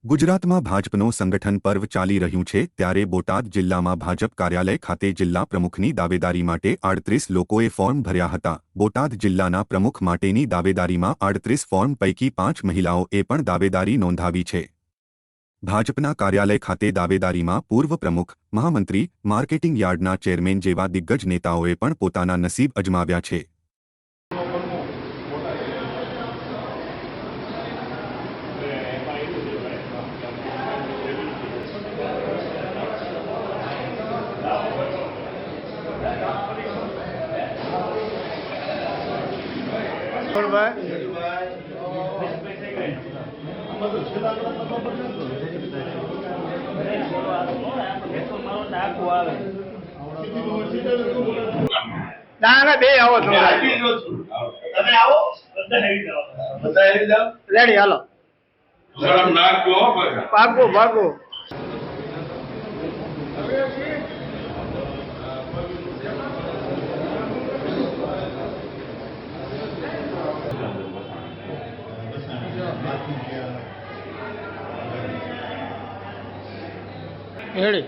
ગુજરાતમાં ભાજપનો સંગઠન પર્વ ચાલી રહ્યું છે ત્યારે બોટાદ જિલ્લામાં ભાજપ કાર્યાલય ખાતે જિલ્લા પ્રમુખની દાવેદારી માટે 38 લોકોએ ફોર્મ ભર્યા હતા। બોટાદ જિલ્લાના પ્રમુખ માટેની દાવેદારીમાં 38 ફોર્મ પૈકી 5 મહિલાઓએ પણ દાવેદારી નોંધાવી છે। ભાજપના કાર્યાલય ખાતે દાવેદારીમાં પૂર્વ પ્રમુખ, મહામંત્રી, માર્કેટિંગ યાર્ડના ચેરમેન જેવા દિગ્ગજ નેતાઓએ પણ પોતાના નસીબ અજમાવ્યા છે। ના બે આવો તમે આવો રેડી હાલો પાકું પાકું રેડી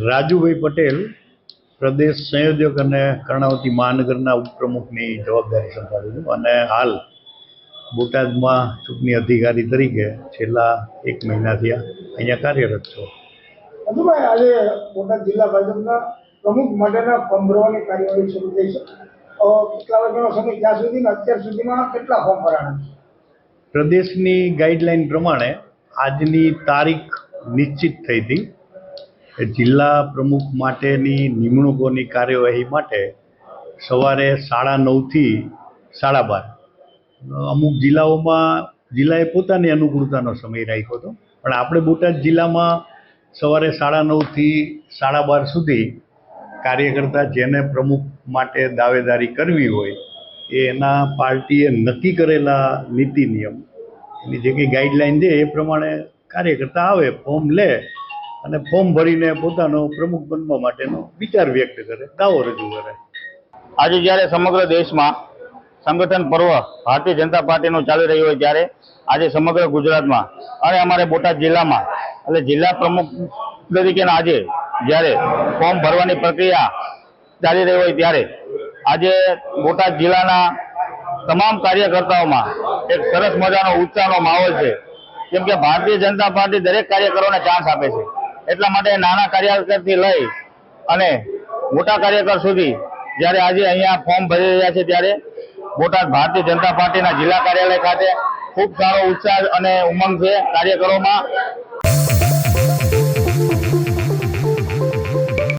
રાજુભાઈ પટેલ પ્રદેશ સંયોજક અને કર્ણાવતી મહાનગરના ઉપપ્રમુખની જવાબદારી સંભાળું છું અને હાલ બોટાદમાં ચૂંટણી અધિકારી તરીકે છેલ્લા 1 મહિનાથી અહીંયા કાર્યરત છું। રાજુભાઈ, આજે બોટાદ જિલ્લા ભાજપના પ્રમુખ માટેના ફોર્મ ભરવાની કાર્યવાહી શરૂ થઈ છે। કેટલા વાગ્યાનો સમય ત્યાં સુધી અત્યાર સુધીમાં કેટલા ફોર્મ ભરાણા? પ્રદેશની ગાઈડલાઈન પ્રમાણે આજની તારીખ નિશ્ચિત થઈ હતી। જિલ્લા પ્રમુખ માટેની નિમણૂકોની કાર્યવાહી માટે સવારે 9:30 થી 12:30 અમુક જિલ્લાઓમાં જિલ્લાએ પોતાની અનુકૂળતાનો સમય રાખ્યો હતો, પણ આપણે બોટાદ જિલ્લામાં સવારે 9:30 થી 12:30 સુધી કાર્યકર્તા જેને પ્રમુખ માટે દાવેદારી કરવી હોય એના પાર્ટીએ નક્કી કરેલા નીતિ નિયમ એની જે કંઈ ગાઈડલાઈન છે એ પ્રમાણે કાર્યકર્તા આવે, ફોર્મ લે અને ફોર્મ ભરીને પોતાનો પ્રમુખ બનવા માટેનો વિચાર વ્યક્ત કરે, દાવો રજૂ કરે। આજે જ્યારે સમગ્ર દેશમાં સંગઠન પર્વ ભારતીય જનતા પાર્ટીનું ચાલી રહ્યું હોય ત્યારે આજે સમગ્ર ગુજરાતમાં અને અમારે બોટાદ જિલ્લામાં એટલે જિલ્લા પ્રમુખ તરીકેના આજે જ્યારે ફોર્મ ભરવાની પ્રક્રિયા ચાલી રહી હોય ત્યારે આજે બોટાદ જિલ્લાના તમામ કાર્યકર્તાઓમાં એક સરસ મજાનો ઉત્સાહનો માહોલ છે, કેમ કે ભારતીય જનતા પાર્ટી દરેક કાર્યકરોને ચાન્સ આપે છે। એટલા માટે નાના કાર્યકરથી લઈ અને મોટા કાર્યકર સુધી જ્યારે આજે અહીંયા ફોર્મ ભરી રહ્યા છે ત્યારે બોટાદ ભારતીય જનતા પાર્ટીના જિલ્લા કાર્યાલય ખાતે ખૂબ સારો ઉત્સાહ અને ઉમંગ છે કાર્યકરોમાં